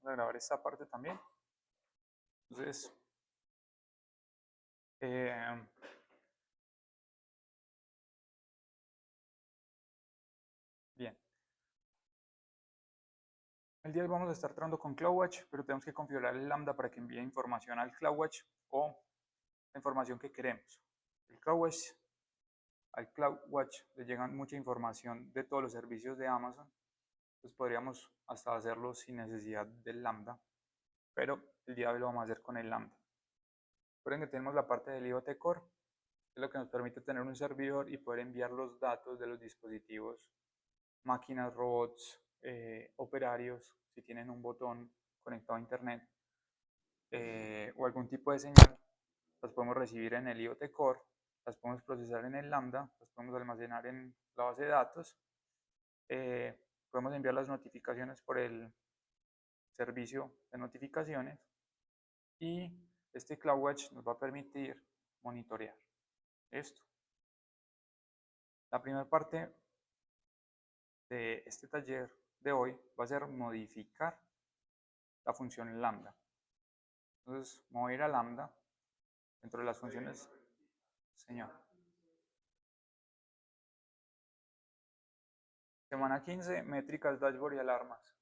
a grabar esta parte también. Entonces, bien. El día de hoy vamos a estar trabajando con CloudWatch, pero tenemos que configurar el Lambda para que envíe información al CloudWatch o la información que queremos. Al CloudWatch le llega mucha información de todos los servicios de Amazon, pues podríamos hasta hacerlo sin necesidad del Lambda, pero el día de hoy lo vamos a hacer con el Lambda. Recuerden que tenemos la parte del IoT Core, que es lo que nos permite tener un servidor y poder enviar los datos de los dispositivos, máquinas, robots, operarios, si tienen un botón conectado a internet o algún tipo de señal, las podemos recibir en el IoT Core, las podemos procesar en el Lambda, las podemos almacenar en la base de datos, podemos enviar las notificaciones por el servicio de notificaciones y este CloudWatch nos va a permitir monitorear esto. La primera parte de este taller de hoy va a ser modificar la función lambda. Entonces, me voy a ir a lambda, dentro de las funciones, señor. Semana 15, métricas, dashboard y alarmas.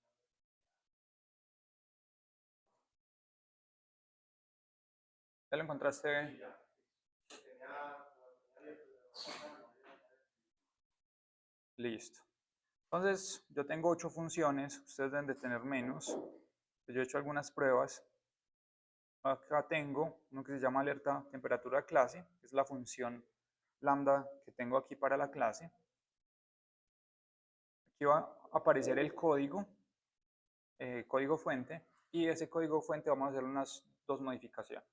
¿Ya lo encontraste? Listo. Entonces, yo tengo 8 funciones, ustedes deben de tener menos. Yo he hecho algunas pruebas. Acá tengo uno que se llama alerta temperatura clase, que es la función lambda que tengo aquí para la clase. Aquí va a aparecer el código, código fuente, y ese código fuente vamos a hacer unas 2 modificaciones.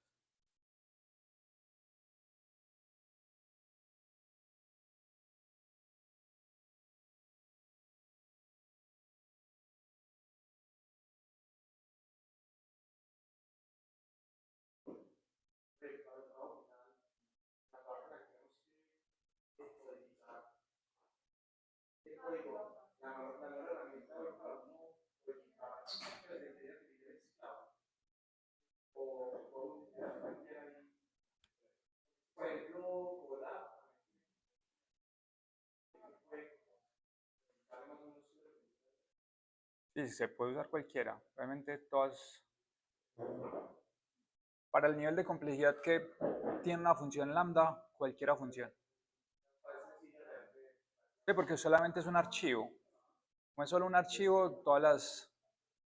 Sí, se puede usar cualquiera. Realmente todas, para el nivel de complejidad que tiene una función lambda, cualquiera funciona. Sí, porque solamente es un archivo. Como es solo un archivo, todos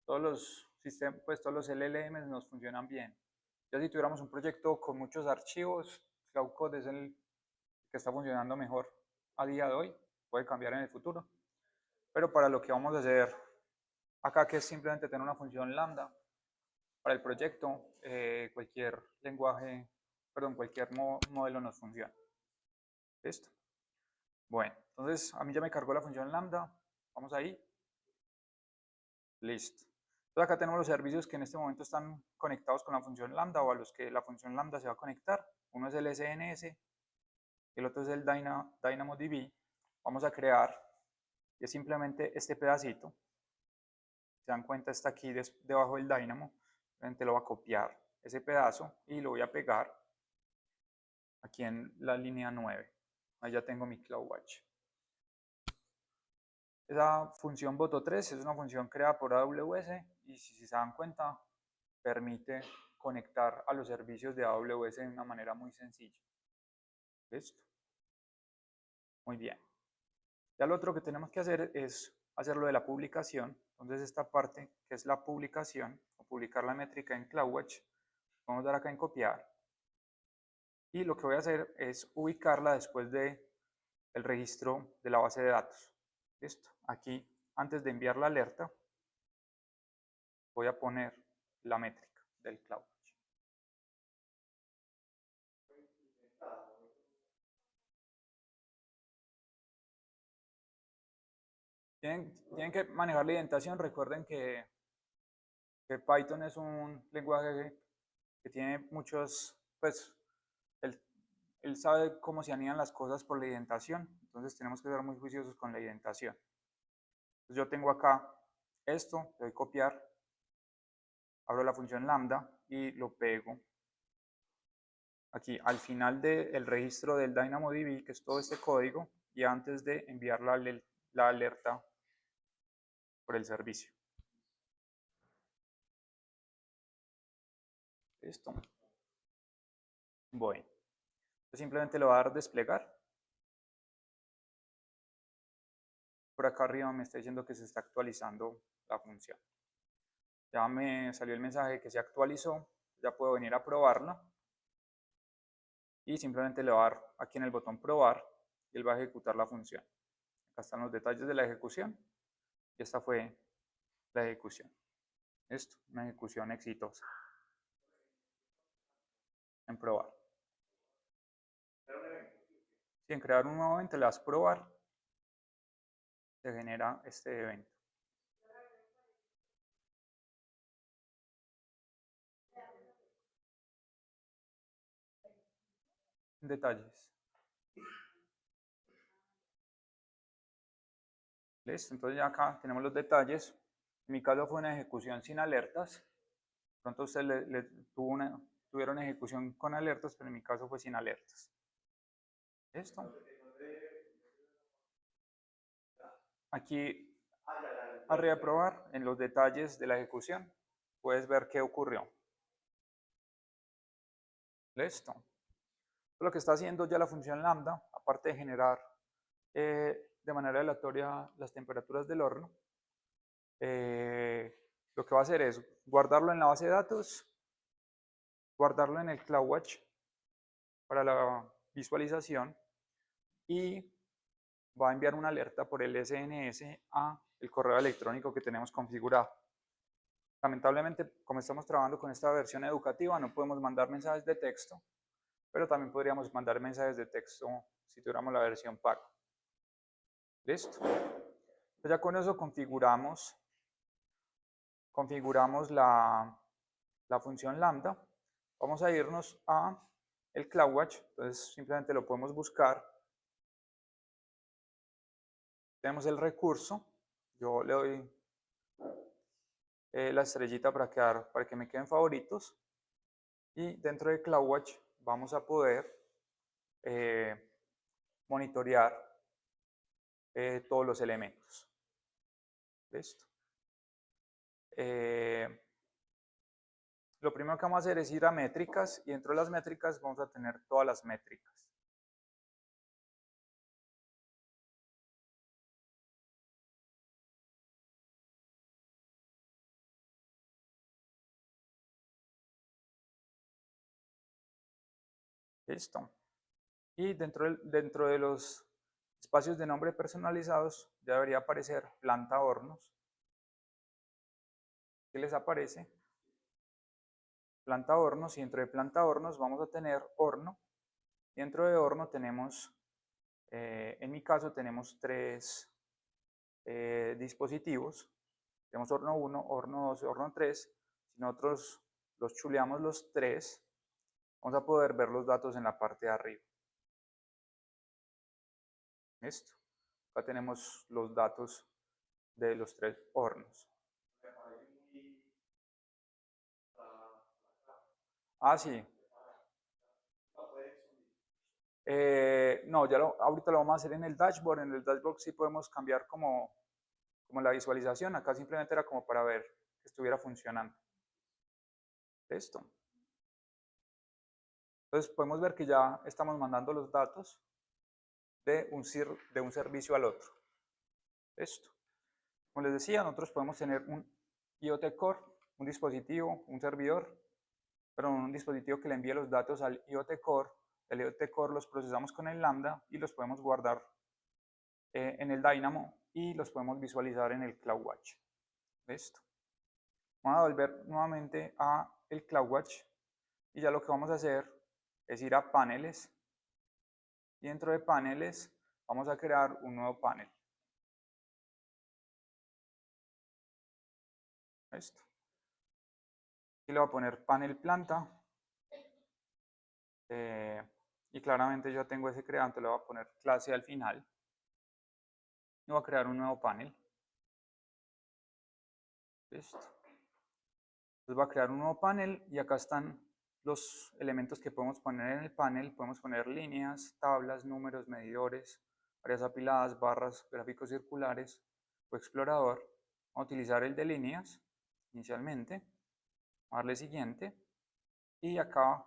los sistemas, pues todos los LLMs nos funcionan bien. Ya si tuviéramos un proyecto con muchos archivos, Cloud Code es el que está funcionando mejor a día de hoy, puede cambiar en el futuro. Pero para lo que vamos a hacer acá, que es simplemente tener una función lambda, para el proyecto, cualquier lenguaje, perdón, cualquier modelo nos funciona. ¿Listo? Bueno, entonces a mí ya me cargó la función lambda. Vamos ahí. Listo. Entonces acá tenemos los servicios que en este momento están conectados con la función lambda o a los que la función lambda se va a conectar. Uno es el SNS, el otro es el DynamoDB. Vamos a crear, y es simplemente este pedacito. Se dan cuenta, está aquí debajo del Dynamo. Simplemente lo voy a copiar ese pedazo y lo voy a pegar aquí en la línea 9. Ahí ya tengo mi CloudWatch. Esa función Boto3 es una función creada por AWS y si se dan cuenta, permite conectar a los servicios de AWS de una manera muy sencilla. ¿Listo? Muy bien. Ya lo otro que tenemos que hacer es hacerlo de la publicación. Entonces esta parte que es la publicación, o publicar la métrica en CloudWatch, vamos a dar acá en copiar. Y lo que voy a hacer es ubicarla después de el registro de la base de datos. ¿Listo? Aquí, antes de enviar la alerta, voy a poner la métrica del CloudWatch. Tienen que manejar la indentación. Recuerden que Python es un lenguaje que tiene muchos, pues, él sabe cómo se anidan las cosas por la indentación. Entonces tenemos que ser muy juiciosos con la indentación. Entonces yo tengo acá esto, le doy copiar, abro la función lambda y lo pego aquí al final del registro del DynamoDB, que es todo este código, y antes de enviar la alerta por el servicio. Listo. Bueno, simplemente lo voy a dar desplegar. Por acá arriba me está diciendo que se está actualizando la función. Ya me salió el mensaje que se actualizó, ya puedo venir a probarla. Y simplemente le voy a dar aquí en el botón probar y él va a ejecutar la función. Acá están los detalles de la ejecución y esta fue la ejecución. Esto, una ejecución exitosa. En probar. Si en crear un nuevo evento le das probar, se genera este evento. Detalles. Listo, entonces ya acá tenemos los detalles. En mi caso fue una ejecución sin alertas. Pronto ustedes tuvieron ejecución con alertas, pero en mi caso fue sin alertas. Listo. Aquí, arriba de probar, en los detalles de la ejecución, puedes ver qué ocurrió. Listo. Lo que está haciendo ya la función lambda, aparte de generar de manera aleatoria las temperaturas del horno, lo que va a hacer es guardarlo en la base de datos, guardarlo en el CloudWatch para la visualización y va a enviar una alerta por el SNS a el correo electrónico que tenemos configurado. Lamentablemente, como estamos trabajando con esta versión educativa, no podemos mandar mensajes de texto, pero también podríamos mandar mensajes de texto si tuviéramos la versión paga. Listo. Pues ya con eso configuramos la función lambda. Vamos a irnos a el CloudWatch, entonces simplemente lo podemos buscar. Tenemos el recurso, yo le doy la estrellita para que me queden favoritos, y dentro de CloudWatch vamos a poder monitorear todos los elementos. ¿Listo? Lo primero que vamos a hacer es ir a métricas y dentro de las métricas vamos a tener todas las métricas. Listo. Y dentro de los espacios de nombre personalizados ya debería aparecer planta hornos. ¿Qué les aparece? Planta hornos, y dentro de planta hornos vamos a tener horno. Y dentro de horno tenemos, en mi caso tenemos tres dispositivos. Tenemos horno 1, horno 2 y horno 3. Si nosotros los chuleamos los tres, vamos a poder ver los datos en la parte de arriba. ¿Listo? Acá tenemos los datos de los tres hornos. Ah, sí. No, ahorita lo vamos a hacer en el dashboard. En el dashboard sí podemos cambiar como la visualización. Acá simplemente era como para ver que estuviera funcionando. Listo. Entonces podemos ver que ya estamos mandando los datos de un servicio al otro. Listo. Como les decía, nosotros podemos tener un IoT Core, un dispositivo, un servidor, pero un dispositivo que le envíe los datos al IoT Core. El IoT Core los procesamos con el Lambda y los podemos guardar en el Dynamo y los podemos visualizar en el CloudWatch. Listo. Vamos a volver nuevamente a el CloudWatch y ya lo que vamos a hacer es ir a paneles y dentro de paneles vamos a crear un nuevo panel. Listo. Y le voy a poner panel planta. Y claramente yo tengo ese creante, le voy a poner clase al final. Y voy a crear un nuevo panel. Listo. Entonces va a crear un nuevo panel y acá están los elementos que podemos poner en el panel. Podemos poner líneas, tablas, números, medidores, áreas apiladas, barras, gráficos circulares o explorador. Vamos a utilizar el de líneas inicialmente. Vamos a darle siguiente. Y acá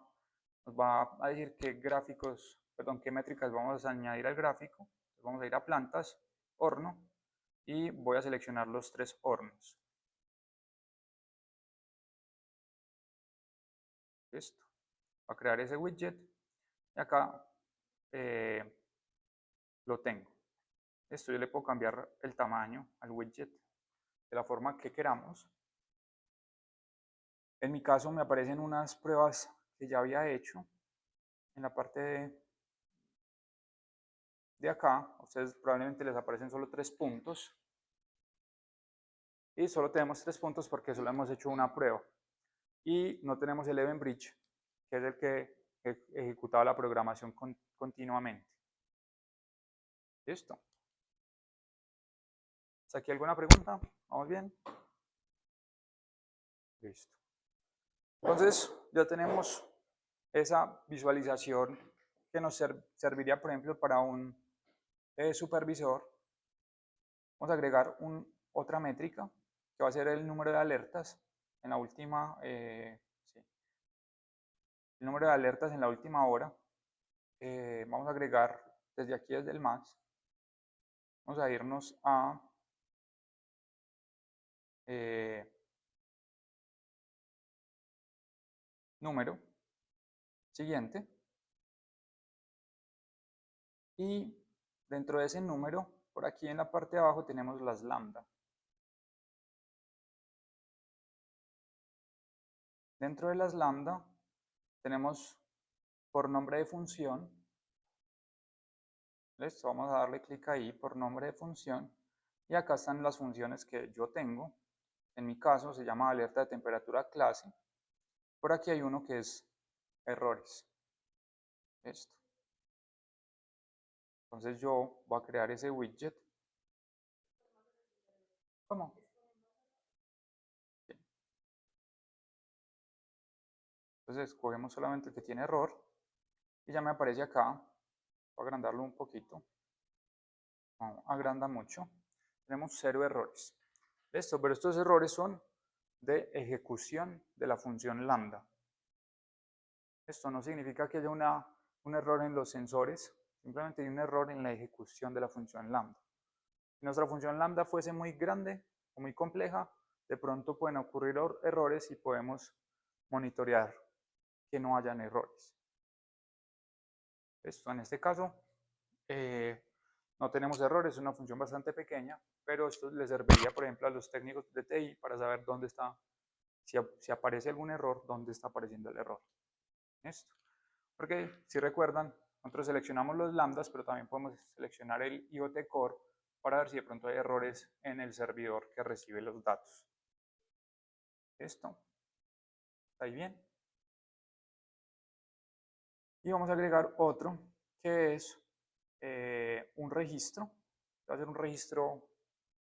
nos va a decir qué gráficos, perdón, qué métricas vamos a añadir al gráfico. Entonces vamos a ir a plantas, horno, y voy a seleccionar los 3 hornos. Listo. Va a crear ese widget y acá lo tengo. Esto yo le puedo cambiar el tamaño al widget de la forma que queramos. En mi caso me aparecen unas pruebas que ya había hecho en la parte de acá. A ustedes probablemente les aparecen solo 3 puntos. Y solo tenemos 3 puntos porque solo hemos hecho una prueba. Y no tenemos el event bridge, que es el que ejecutaba la programación continuamente. ¿Listo? ¿Hasta aquí alguna pregunta? ¿Vamos bien? Listo. Entonces, ya tenemos esa visualización que nos serviría, por ejemplo, para un supervisor. Vamos a agregar otra métrica que va a ser el número de alertas en la última, sí, el número de alertas en la última hora. Vamos a agregar desde aquí, desde el max, vamos a irnos a número siguiente y dentro de ese número, por aquí en la parte de abajo tenemos las lambda. Dentro de las lambda tenemos por nombre de función. Listo, vamos a darle clic ahí por nombre de función y acá están las funciones que yo tengo. En mi caso se llama alerta de temperatura clase. Por aquí hay uno que es errores. Listo. Entonces yo voy a crear ese widget. ¿Cómo? Bien. Entonces escogemos solamente el que tiene error y ya me aparece acá. Voy a agrandarlo un poquito. No, agranda mucho. Tenemos 0 errores. Listo, pero estos errores son de ejecución de la función lambda. Esto no significa que haya un error en los sensores, simplemente hay un error en la ejecución de la función lambda. Si nuestra función lambda fuese muy grande o muy compleja, de pronto pueden ocurrir errores y podemos monitorear que no hayan errores. Esto en este caso no tenemos errores, es una función bastante pequeña, pero esto le serviría, por ejemplo, a los técnicos de TI para saber dónde está, si aparece algún error, dónde está apareciendo el error. Esto. Porque si recuerdan, nosotros seleccionamos los lambdas, pero también podemos seleccionar el IoT Core para ver si de pronto hay errores en el servidor que recibe los datos. Esto. ¿Está ahí bien? Y vamos a agregar otro que es un registro. Va a ser un registro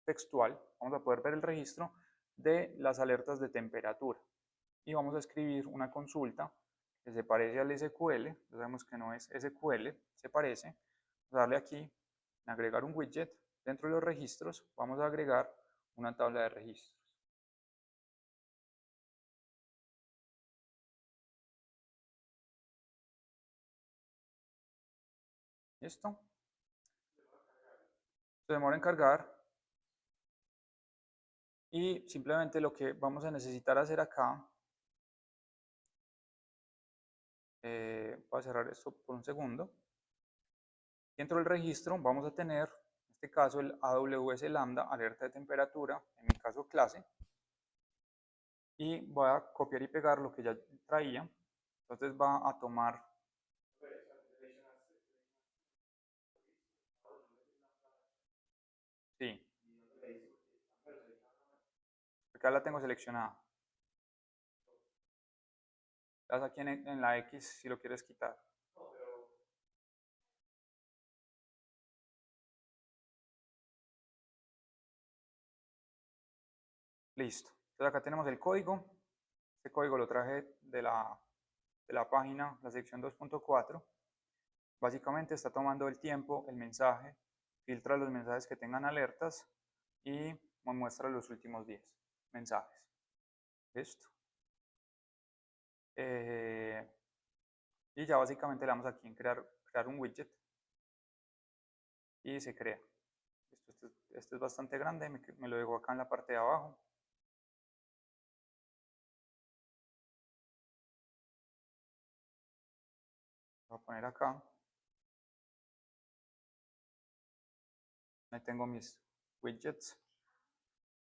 textual. Vamos a poder ver el registro de las alertas de temperatura. Y vamos a escribir una consulta que se parece al SQL. Ya sabemos que no es SQL, se parece. Vamos a darle aquí en agregar un widget. Dentro de los registros vamos a agregar una tabla de registros. ¿Listo? Se demora en cargar. Y simplemente lo que vamos a necesitar hacer acá, voy a cerrar esto por un segundo. Dentro del registro vamos a tener, en este caso, el AWS Lambda, alerta de temperatura, en mi caso clase. Y voy a copiar y pegar lo que ya traía. Entonces va a tomar. Sí, acá la tengo seleccionada. Le das aquí en la X si lo quieres quitar. Listo. Entonces acá tenemos el código. Este código lo traje de la página, la sección 2.4. Básicamente está tomando el tiempo, el mensaje, filtra los mensajes que tengan alertas y me muestra los últimos 10 mensajes. Listo. Y ya básicamente le damos aquí en crear un widget y se crea. Este es bastante grande, me lo dejo acá en la parte de abajo. Voy a poner acá. Ahí tengo mis widgets.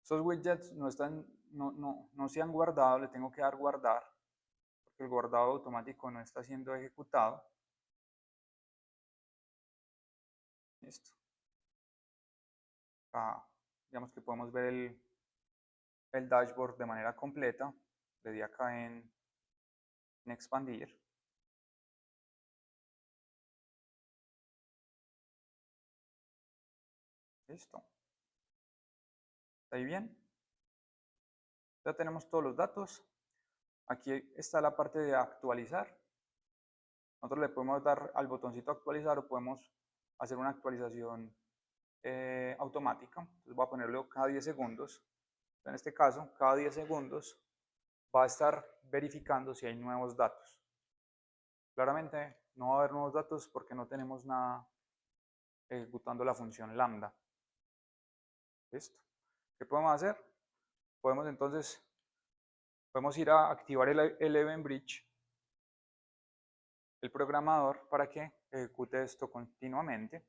Estos widgets no se han guardado, le tengo que dar guardar, porque el guardado automático no está siendo ejecutado. Listo. Digamos que podemos ver el dashboard de manera completa. Le di acá en expandir. Listo. ¿Está ahí bien? Ya tenemos todos los datos. Aquí está la parte de actualizar. Nosotros le podemos dar al botoncito actualizar o podemos hacer una actualización automática. Entonces voy a ponerlo cada 10 segundos. En este caso, cada 10 segundos va a estar verificando si hay nuevos datos. Claramente no va a haber nuevos datos porque no tenemos nada ejecutando la función lambda. ¿Listo? ¿Qué podemos hacer? Podemos ir a activar el Event Bridge, el programador, para que ejecute esto continuamente.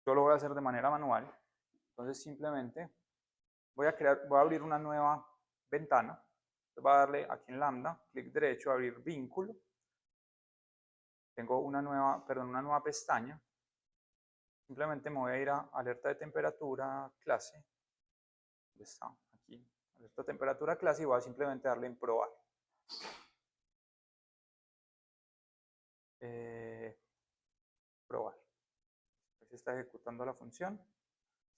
Yo lo voy a hacer de manera manual. Entonces simplemente voy a abrir una nueva ventana. Voy a darle aquí en lambda, clic derecho, abrir vínculo. Tengo una nueva pestaña. Simplemente me voy a ir a alerta de temperatura clase. ¿Dónde está? Aquí. Alerta de temperatura clase y voy a simplemente darle en probar. Probar. Se está ejecutando la función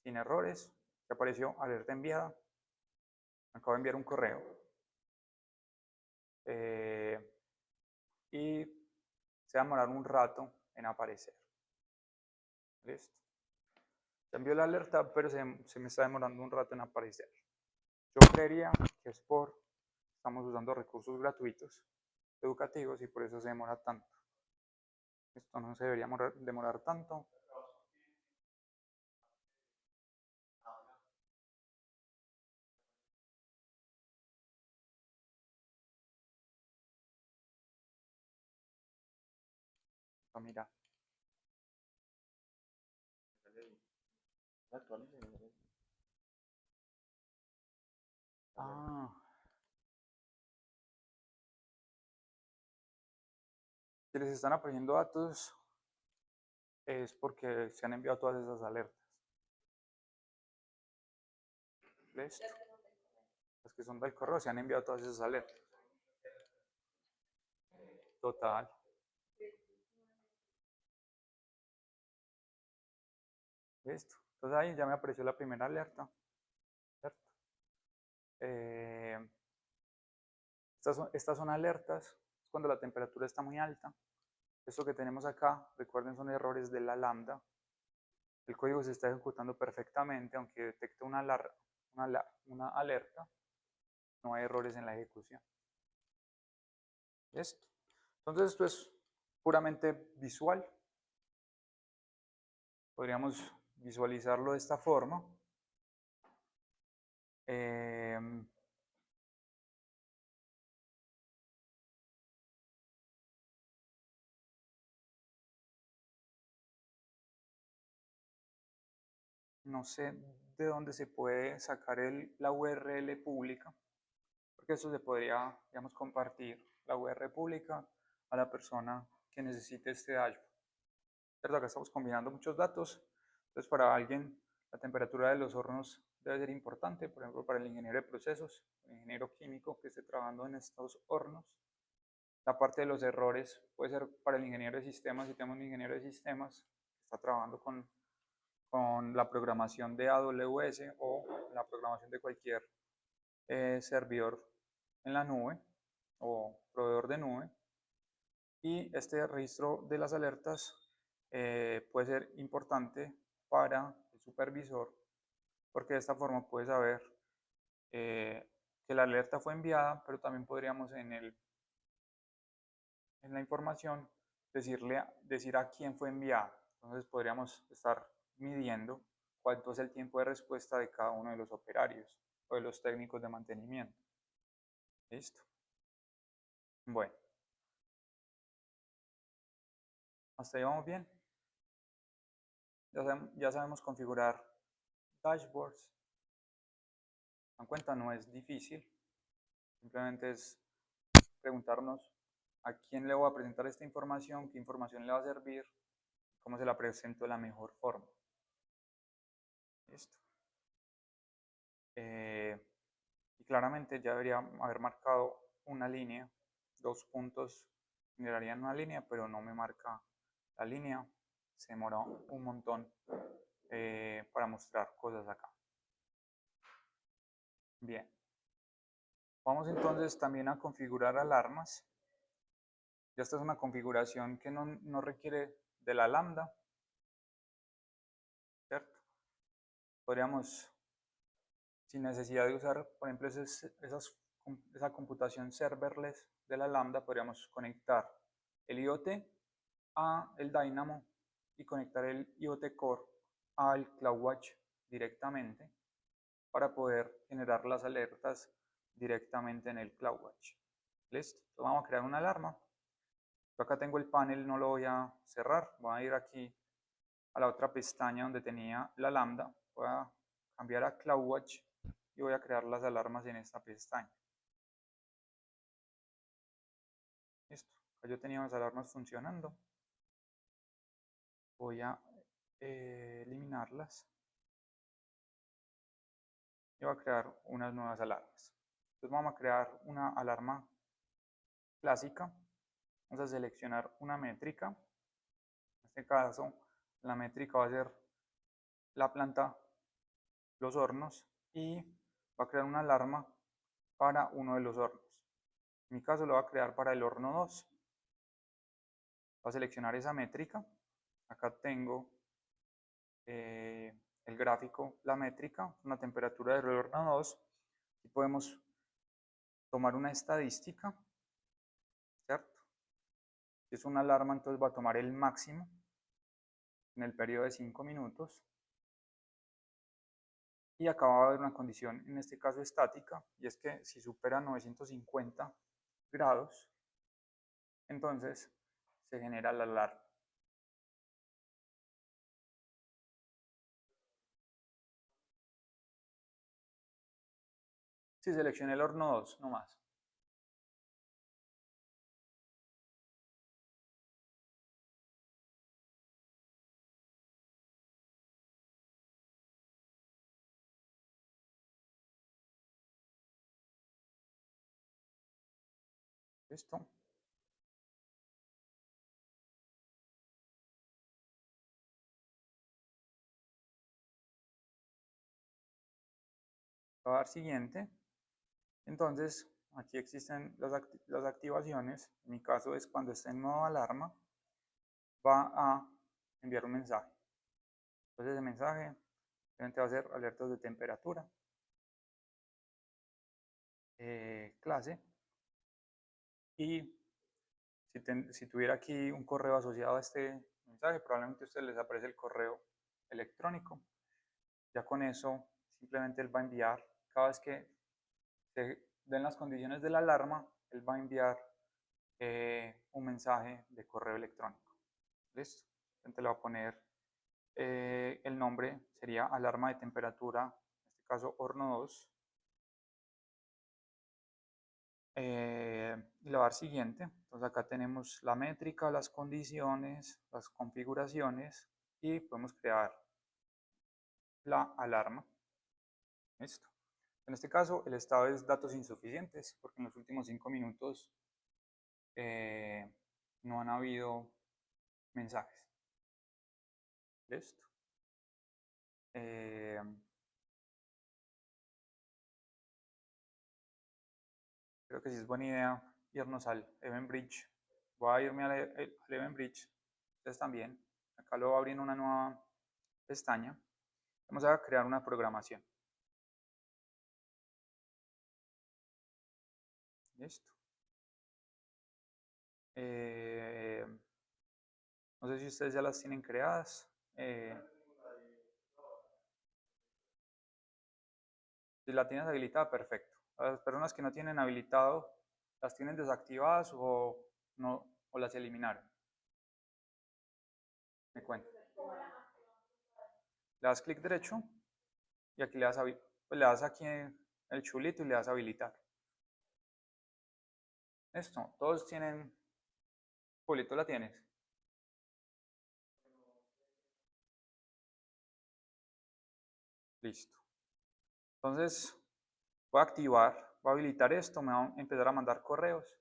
sin errores. Ya apareció alerta enviada. Me acabo de enviar un correo. Y se va a demorar un rato en aparecer. Listo. Ya envió la alerta, pero se me está demorando un rato en aparecer. Yo creería que es estamos usando recursos gratuitos educativos y por eso se demora tanto. Esto no se debería demorar tanto. Mira. Si les están apareciendo datos es porque se han enviado todas esas alertas. ¿Listo? Las que son del correo se han enviado todas esas alertas. Total. Listo. Entonces ahí ya me apareció la primera alerta. ¿Cierto? Estas son alertas cuando la temperatura está muy alta. Esto que tenemos acá, recuerden, son errores de la lambda. El código se está ejecutando perfectamente, aunque detecte una alerta, no hay errores en la ejecución. ¿Listo? Entonces esto es puramente visual. Podríamos visualizarlo de esta forma. No sé de dónde se puede sacar la URL pública, porque eso se podría, digamos, compartir la URL pública a la persona que necesite este dashboard. ¿Cierto? Acá estamos combinando muchos datos. Entonces, para alguien, la temperatura de los hornos debe ser importante. Por ejemplo, para el ingeniero de procesos, el ingeniero químico que esté trabajando en estos hornos. La parte de los errores puede ser para el ingeniero de sistemas. Si tenemos un ingeniero de sistemas que está trabajando con la programación de AWS o la programación de cualquier servidor en la nube o proveedor de nube, y este registro de las alertas puede ser importante para el supervisor, porque de esta forma puede saber que la alerta fue enviada, pero también podríamos en la información decir a quién fue enviada. Entonces podríamos estar midiendo cuánto es el tiempo de respuesta de cada uno de los operarios o de los técnicos de mantenimiento. ¿Listo? Bueno, hasta ahí vamos bien. Ya sabemos configurar dashboards. En cuenta, no es difícil. Simplemente es preguntarnos a quién le voy a presentar esta información, qué información le va a servir, cómo se la presento de la mejor forma. ¿Listo? Y claramente ya debería haber marcado una línea, 2 puntos generarían una línea, pero no me marca la línea, se demora un montón para mostrar cosas acá. Bien, vamos entonces también a configurar alarmas. Ya esta es una configuración que no requiere de la lambda, ¿cierto? Podríamos, sin necesidad de usar, por ejemplo, esa computación serverless de la lambda, podríamos conectar el IoT a el Dynamo y conectar el IoT Core al CloudWatch directamente para poder generar las alertas directamente en el CloudWatch. ¿Listo? Entonces vamos a crear una alarma. Yo acá tengo el panel, no lo voy a cerrar, voy a ir aquí a la otra pestaña donde tenía la lambda, voy a cambiar a CloudWatch y voy a crear las alarmas en esta pestaña. Listo, acá yo tenía las alarmas funcionando, voy a eliminarlas y voy a crear unas nuevas alarmas. Entonces vamos a crear una alarma clásica, vamos a seleccionar una métrica, en este caso la métrica va a ser la planta, los hornos, y va a crear una alarma para uno de los hornos. En mi caso lo voy a crear para el horno 2. Voy a seleccionar esa métrica, acá tengo el gráfico, la métrica, una temperatura del horno 2, y podemos tomar una estadística, ¿cierto? Si es una alarma, entonces va a tomar el máximo en el periodo de 5 minutos. Y acá va a haber una condición, en este caso estática, y es que si supera 950 grados, entonces se genera la alarma. Si seleccioné el horno 2, no más. ¿Listo? Voy a dar siguiente. Entonces, aquí existen las activaciones. En mi caso es cuando esté en modo alarma, va a enviar un mensaje. Entonces, ese mensaje va a ser alertas de temperatura, clase. Y si tuviera aquí un correo asociado a este mensaje, probablemente a ustedes les aparece el correo electrónico. Ya con eso, simplemente él va a enviar, cada vez que se den las condiciones de la alarma, él va a enviar un mensaje de correo electrónico. ¿Listo? Entonces le voy a poner el nombre, sería alarma de temperatura, en este caso horno 2. Y le voy a dar siguiente. Entonces acá tenemos la métrica, las condiciones, las configuraciones y podemos crear la alarma. Listo. En este caso el estado es datos insuficientes porque en los últimos 5 minutos no han habido mensajes. Listo. Creo que sí es buena idea irnos al Event Bridge. Voy a irme al Event Bridge. Ustedes también. Acá lo voy a abrir en una nueva pestaña. Vamos a crear una programación. Listo. No sé si ustedes ya las tienen creadas. Si la tienes habilitada, perfecto. A las personas que no tienen habilitado, ¿las tienen desactivadas o, no, o las eliminaron? Me cuento. Le das clic derecho y aquí pues le das aquí en el chulito y le das habilitar. Esto, todos tienen. Julito, ¿la tienes? Listo. Entonces, voy a activar, voy a habilitar esto, me va a empezar a mandar correos.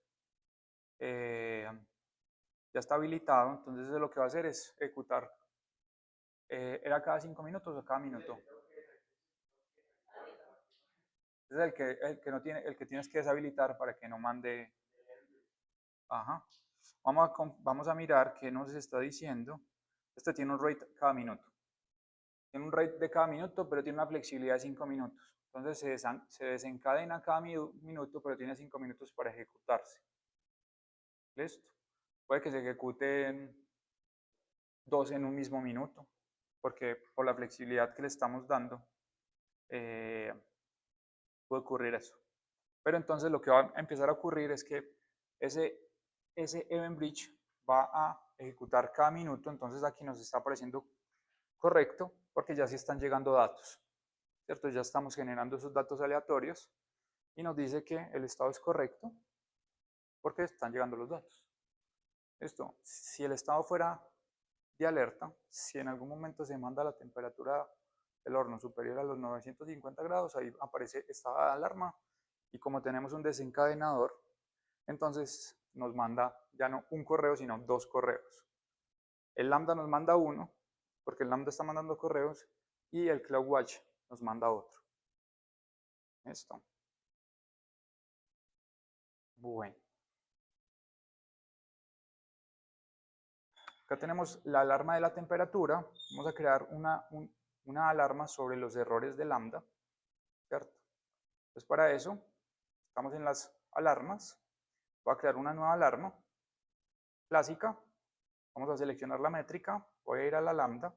Ya está habilitado, entonces lo que va a hacer es ejecutar. ¿Era cada 5 minutos o cada minuto? Es el que no tiene, el que tienes que deshabilitar para que no mande. Ajá. Vamos a mirar qué nos está diciendo. Este tiene un rate cada minuto. Tiene un rate de cada minuto, pero tiene una flexibilidad de 5 minutos. Entonces se desencadena cada minuto, pero tiene 5 minutos para ejecutarse. ¿Listo? Puede que se ejecuten dos en un mismo minuto, porque por la flexibilidad que le estamos dando, puede ocurrir eso. Pero entonces lo que va a empezar a ocurrir es que ese Event Bridge va a ejecutar cada minuto, entonces aquí nos está apareciendo correcto, porque ya sí están llegando datos, ¿cierto? Ya estamos generando esos datos aleatorios y nos dice que el estado es correcto porque están llegando los datos. Esto, si el estado fuera de alerta, si en algún momento se manda la temperatura del horno superior a los 950 grados, ahí aparece estado de alarma y como tenemos un desencadenador, entonces nos manda ya no un correo, sino dos correos. El Lambda nos manda uno, porque el Lambda está mandando correos, y el CloudWatch nos manda otro. Esto. Bueno. Acá tenemos la alarma de la temperatura. Vamos a crear una alarma sobre los errores de Lambda, ¿cierto? Entonces para eso, estamos en las alarmas. Voy a crear una nueva alarma clásica. Vamos a seleccionar la métrica. Voy a ir a la Lambda,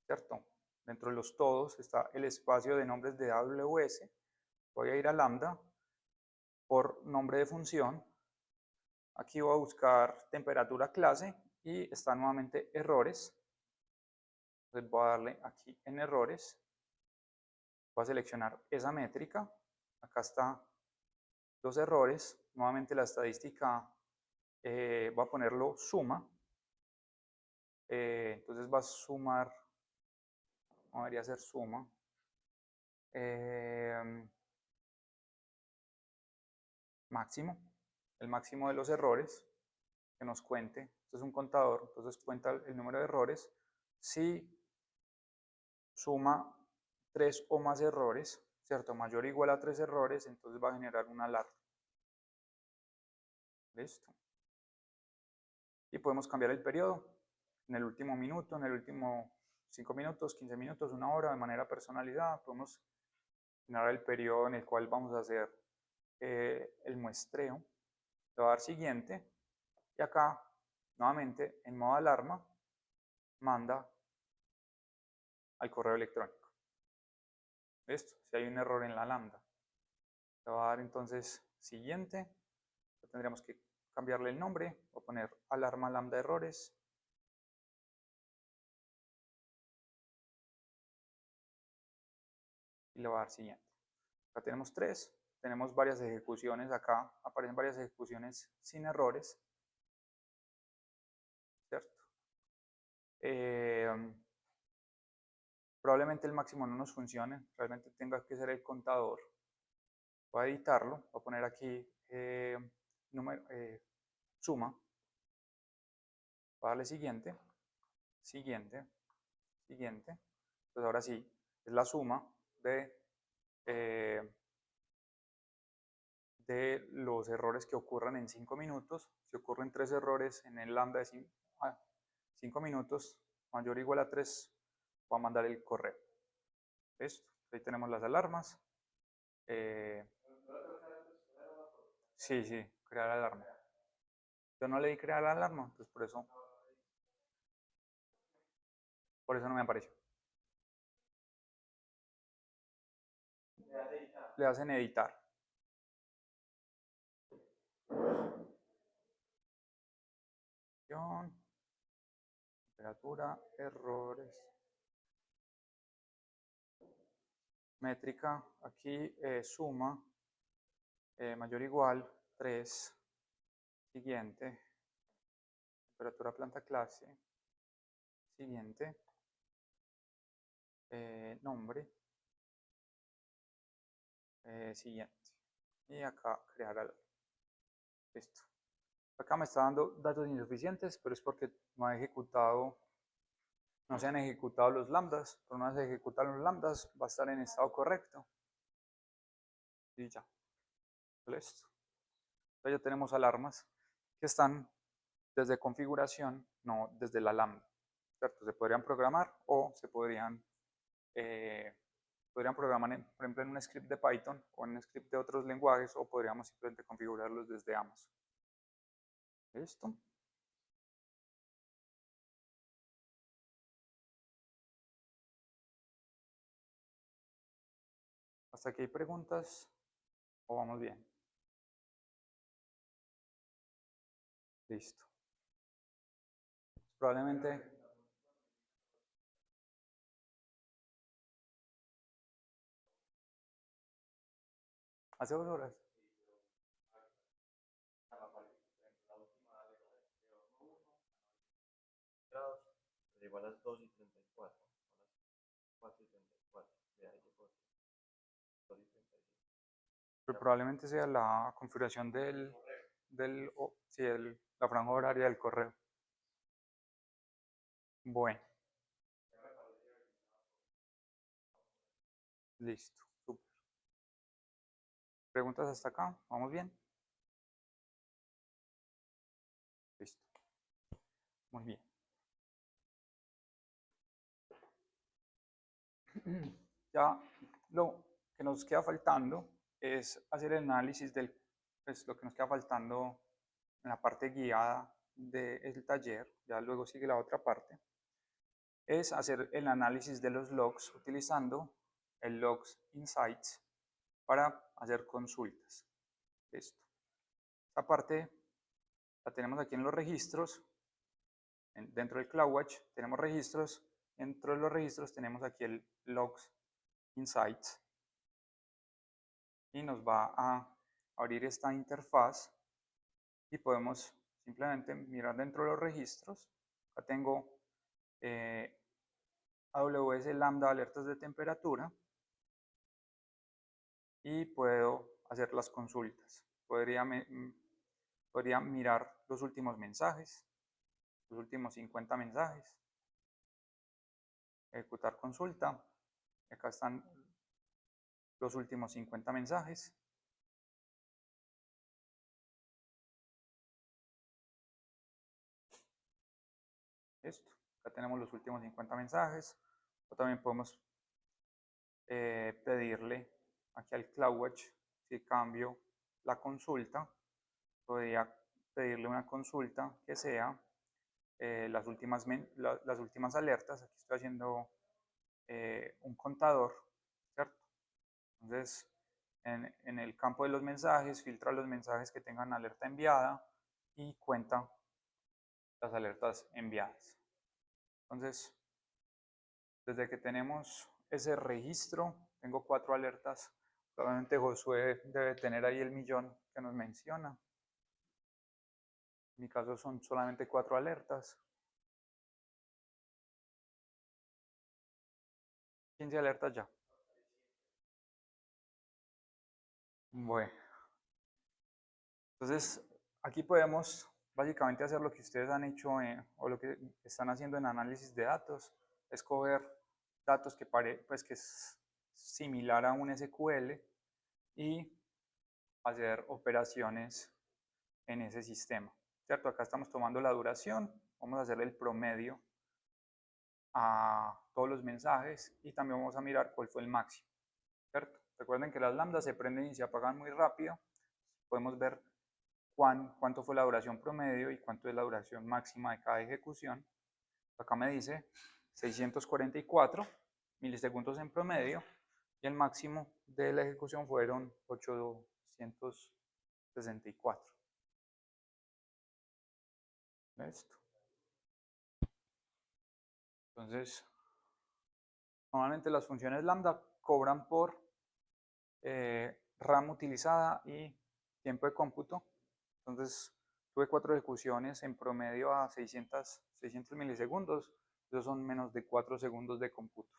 ¿cierto? Dentro de los todos está el espacio de nombres de AWS. Voy a ir a Lambda por nombre de función. Aquí voy a buscar temperatura clase y está nuevamente errores. Entonces voy a darle aquí en errores. Voy a seleccionar esa métrica. Acá está los errores. Nuevamente la estadística, voy a ponerlo suma. Entonces va a sumar, no debería ser suma. Máximo, el máximo de los errores que nos cuente. Esto es un contador, entonces cuenta el número de errores. Si suma 3 o más errores, ¿cierto? Mayor o igual a 3 errores, entonces va a generar una alarma. Listo. Y podemos cambiar el periodo en el último minuto, en el último 5 minutos, 15 minutos, una hora, de manera personalizada. Podemos generar el periodo en el cual vamos a hacer el muestreo. Le voy a dar siguiente. Y acá, nuevamente, en modo alarma, manda al correo electrónico. Listo. Si hay un error en la lambda. Le voy a dar entonces siguiente. Tendríamos que cambiarle el nombre. Voy a poner alarma lambda errores. Y le voy a dar siguiente. Acá tenemos 3. Tenemos varias ejecuciones. Acá aparecen varias ejecuciones sin errores. ¿Cierto? Probablemente el máximo no nos funcione. Realmente tenga que ser el contador. Voy a editarlo. Voy a poner aquí suma. Voy a darle siguiente. Siguiente. Siguiente. Pues ahora sí, es la suma de de los errores que ocurran en 5 minutos. Si ocurren 3 errores en el lambda de 5 minutos, mayor o igual a 3, va a mandar el correo. Listo. Ahí tenemos las alarmas. Sí, crear alarma. Yo no le di crear alarma, entonces por eso no me apareció. Le hacen editar. Temperatura, errores. Métrica, aquí suma, mayor o igual, 3. Siguiente. Temperatura planta clase. Siguiente. Nombre. Siguiente. Y acá crear alarma. Listo. Acá me está dando datos insuficientes, pero es porque no se han ejecutado los lambdas. Por no se ejecutar los lambdas, va a estar en estado correcto. Y ya. Listo. Entonces ya tenemos alarmas que están desde configuración, no desde la lambda. ¿Cierto? Se podrían programar o se podrían programar, por ejemplo, en un script de Python o en un script de otros lenguajes, o podríamos simplemente configurarlos desde Amazon. ¿Listo? ¿Hasta aquí hay preguntas o vamos bien? Listo. Probablemente hace 2 horas. Llegó a las 2:34, a las 4:34, de ahí llegó 2:35. Pero probablemente sea la configuración la franja horaria del correo. Bueno, listo, súper. ¿Preguntas hasta acá? ¿Vamos bien? Listo. Muy bien. Ya lo que nos queda faltando es hacer el análisis pues lo que nos queda faltando en la parte guiada del taller, ya luego sigue la otra parte, es hacer el análisis de los logs utilizando el Logs Insights para hacer consultas. Listo. Esta parte la tenemos aquí en los registros. Dentro del CloudWatch tenemos registros. Dentro de los registros tenemos aquí el Logs Insights. Y nos va a abrir esta interfaz y podemos simplemente mirar dentro de los registros. Acá tengo AWS Lambda alertas de temperatura y puedo hacer las consultas. Podría mirar los últimos mensajes, los últimos 50 mensajes, ejecutar consulta. Acá están los últimos 50 mensajes. Listo. Acá tenemos los últimos 50 mensajes. O también podemos pedirle aquí al CloudWatch, si cambio la consulta, podría pedirle una consulta que sea las últimas alertas. Aquí estoy haciendo un contador, ¿cierto? Entonces, en el campo de los mensajes, filtra los mensajes que tengan alerta enviada y cuenta las alertas enviadas. Entonces, desde que tenemos ese registro, tengo 4 alertas. Probablemente Josué debe tener ahí el millón que nos menciona. En mi caso son solamente 4 alertas. 15 alertas ya. Bueno. Entonces, aquí podemos básicamente hacer lo que ustedes han hecho o lo que están haciendo en análisis de datos, escoger datos que es similar a un SQL y hacer operaciones en ese sistema, ¿cierto? Acá estamos tomando la duración, vamos a hacerle el promedio a todos los mensajes y también vamos a mirar cuál fue el máximo, ¿cierto? Recuerden que las lambdas se prenden y se apagan muy rápido, podemos ver cuánto fue la duración promedio y cuánto es la duración máxima de cada ejecución. Acá me dice 644 milisegundos en promedio y el máximo de la ejecución fueron 864. ¿Listo? Entonces, normalmente las funciones lambda cobran por RAM utilizada y tiempo de cómputo. Entonces, tuve 4 ejecuciones en promedio a 600 milisegundos. Esos son menos de 4 segundos de cómputo.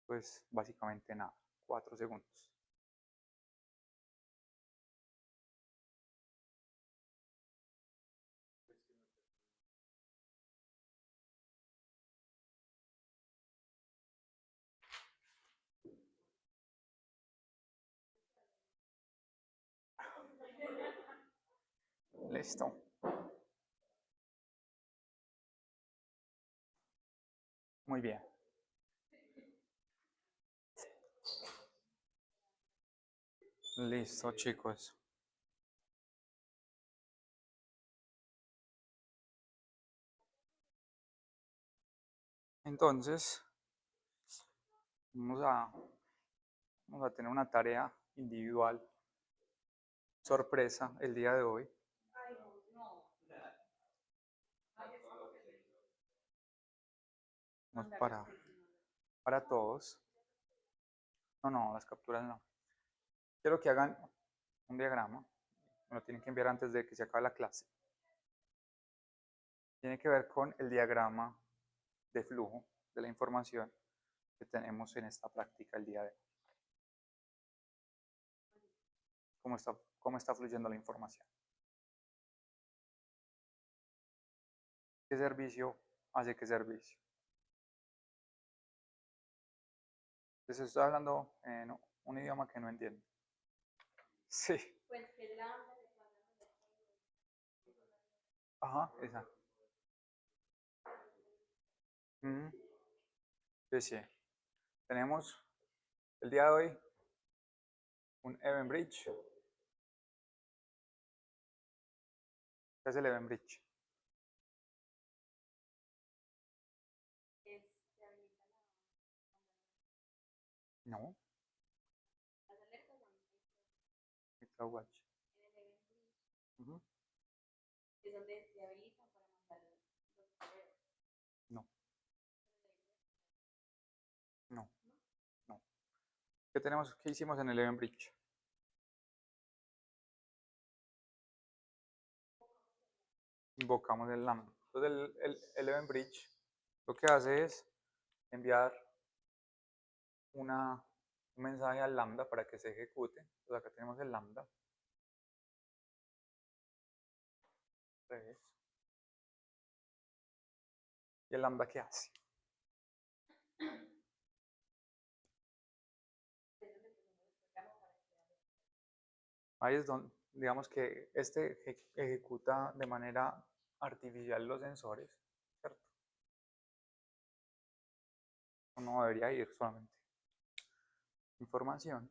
Pues básicamente nada, 4 segundos. Listo. Muy bien. Listo, chicos. Entonces, vamos a tener una tarea individual sorpresa el día de hoy. No es para todos. No, las capturas no. Quiero que hagan un diagrama. Me lo tienen que enviar antes de que se acabe la clase. Tiene que ver con el diagrama de flujo de la información que tenemos en esta práctica el día de hoy. ¿Cómo está fluyendo la información? ¿Qué servicio hace qué servicio? Entonces estoy hablando en un idioma que no entiendo. Sí. Pues que la Ajá, esa. Sí, sí. Tenemos el día de hoy un Event Bridge. ¿Qué es el Event Bridge? se habilita No, las alertas el CloudWatch. en el event Ujú. es donde se habilitan para mandar los correos. No, no, no. ¿Qué hicimos en el Event Bridge? Invocamos el lambda. Entonces el Event Bridge lo que hace es enviar un mensaje al lambda para que se ejecute. Entonces acá tenemos el lambda. ¿Y el lambda qué hace? Ahí es donde, digamos que este ejecuta de manera artificial los sensores, ¿cierto? No debería ir solamente información.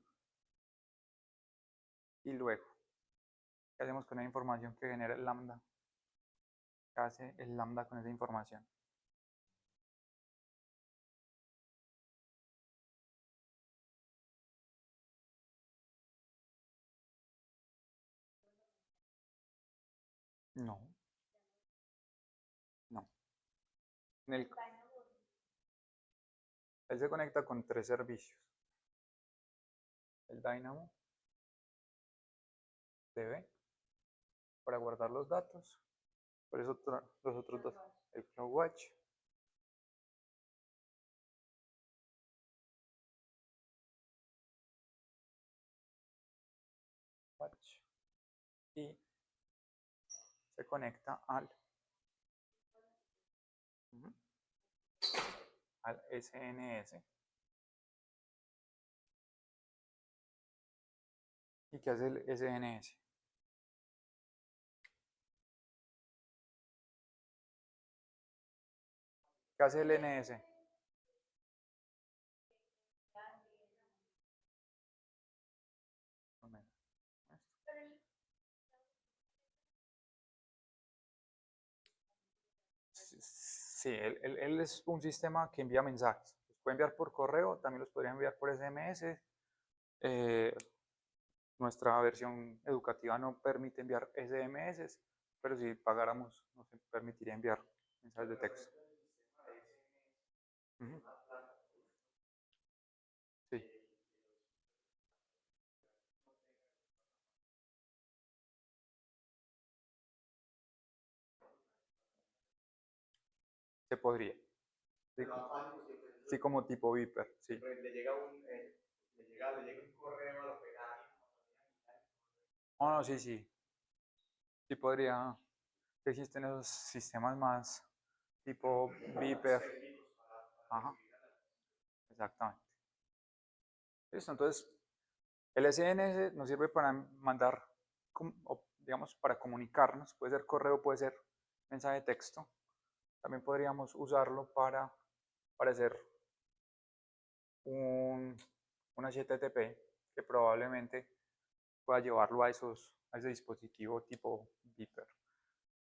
Y luego, ¿qué hacemos con la información que genera el lambda? ¿Qué hace el lambda con esa información? No, no. Él se conecta con 3 servicios. El Dynamo DB para guardar los datos. Por eso los otros dos, el CloudWatch y se conecta al SNS ¿Y qué hace el SNS? ¿Qué hace el NS? Sí, él es un sistema que envía mensajes. Los puede enviar por correo, también los podría enviar por SMS. Eh, Nuestra versión educativa no permite enviar SMS, pero si pagáramos nos permitiría enviar mensajes de texto. Ujú. Sí, se podría. Sí, sí, como tipo Viper, sí. Le llega un correo al operario. Oh, no, sí, sí. Sí podría. Existen esos sistemas más tipo Viper. Ajá, exactamente. Listo, entonces el SNS nos sirve para mandar, digamos, para comunicarnos. Puede ser correo, puede ser mensaje de texto. También podríamos usarlo para hacer un, un HTTP que probablemente pueda llevarlo a ese dispositivo tipo Viper.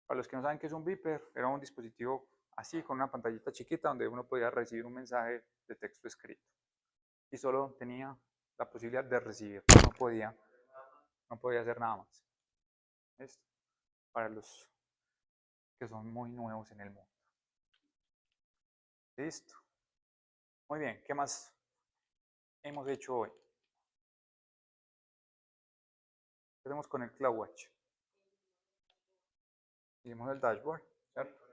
Para los que no saben qué es un Viper, era un dispositivo así, con una pantallita chiquita donde uno podía recibir un mensaje de texto escrito. Y solo tenía la posibilidad de recibir, no podía hacer nada más. ¿Listo? Para los que son muy nuevos en el mundo. Listo. Muy bien, ¿qué más hemos hecho hoy? ¿Qué hacemos con el CloudWatch? Hicimos el dashboard, ¿cierto?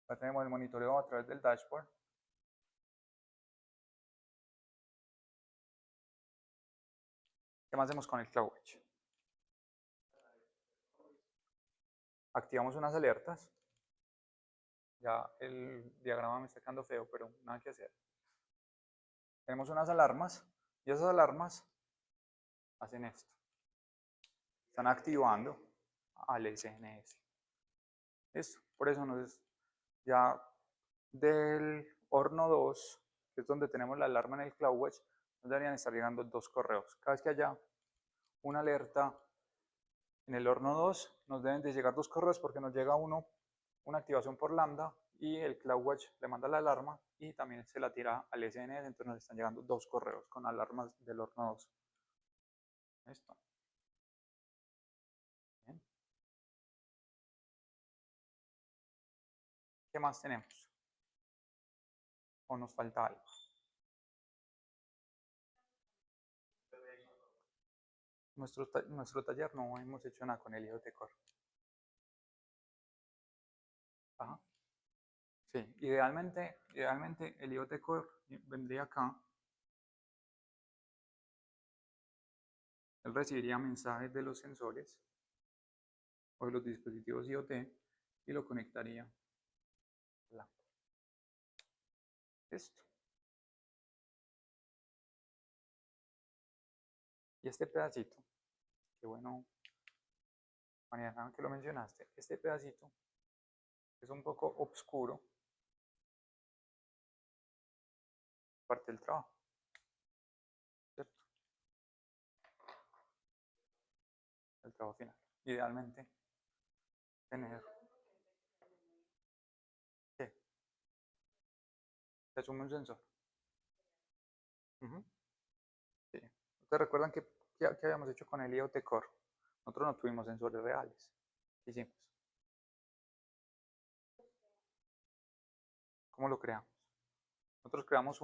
Ya tenemos el monitoreo a través del dashboard. ¿Qué más hacemos con el CloudWatch? Activamos unas alertas. Ya el diagrama me está quedando feo, pero nada que hacer. Tenemos unas alarmas y esas alarmas hacen esto. Están activando al SNS. ¿Listo? Por eso ya del horno 2, que es donde tenemos la alarma en el CloudWatch, nos deberían estar llegando dos correos. Cada vez que haya una alerta en el horno 2, nos deben de llegar dos correos porque nos llega una activación por lambda y el CloudWatch le manda la alarma y también se la tira al SNS, entonces nos están llegando dos correos con alarmas del horno 2. ¿Listo? Bien. ¿Qué más tenemos? ¿O nos falta algo? Nuestro taller no hemos hecho nada con el IoT Core. Ajá. Sí, idealmente el IoT Core vendría acá. Él recibiría mensajes de los sensores o de los dispositivos IoT y lo conectaría. Listo. Y este pedacito, qué bueno, Mariana, que lo mencionaste, este pedacito es un poco oscuro, parte del trabajo, ¿cierto? El trabajo final. Idealmente, tener, ¿qué? Se asume un sensor. Ujú. Sí. ¿Ustedes recuerdan qué habíamos hecho con el IoT Core? Nosotros no tuvimos sensores reales. ¿Qué hicimos? ¿Cómo lo creamos? Nosotros creamos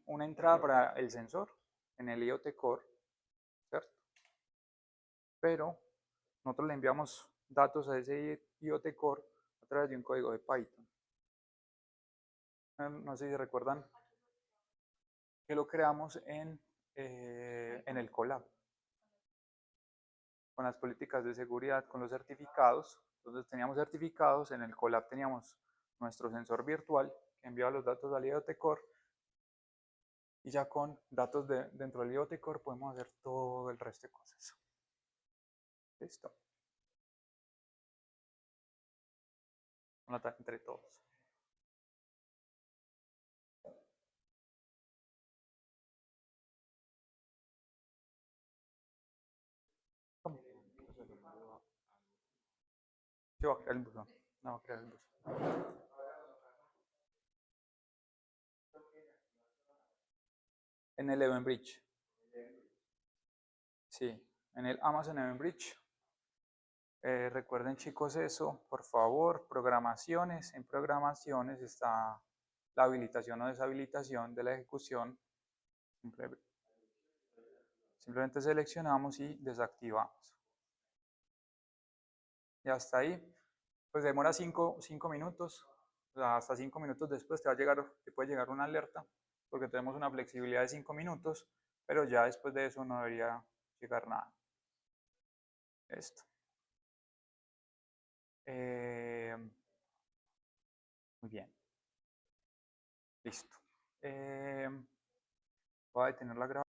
una entrada para el sensor en el IoT Core, ¿cierto? Pero nosotros le enviamos datos a ese IoT Core a través de un código de Python. No sé si recuerdan que lo creamos en el Colab, con las políticas de seguridad, con los certificados. Entonces teníamos certificados, en el Colab teníamos nuestro sensor virtual que enviaba los datos al IoT Core Y ya con datos dentro del IoT-Core podemos hacer todo el resto de cosas. Listo. Anotar entre todos. ¿Cómo? Sí, va a crear el buzón. No va a crear el buzón. En el Event Bridge. Sí, en el Amazon Event Bridge. Recuerden, chicos, eso, por favor, programaciones. En programaciones está la habilitación o deshabilitación de la ejecución. Simplemente seleccionamos y desactivamos. Y hasta ahí, pues demora 5 minutos. O sea, hasta 5 minutos después te puede llegar una alerta, porque tenemos una flexibilidad de 5 minutos, pero ya después de eso no debería llegar nada. Esto. Muy bien. Listo. Voy a detener la grabación.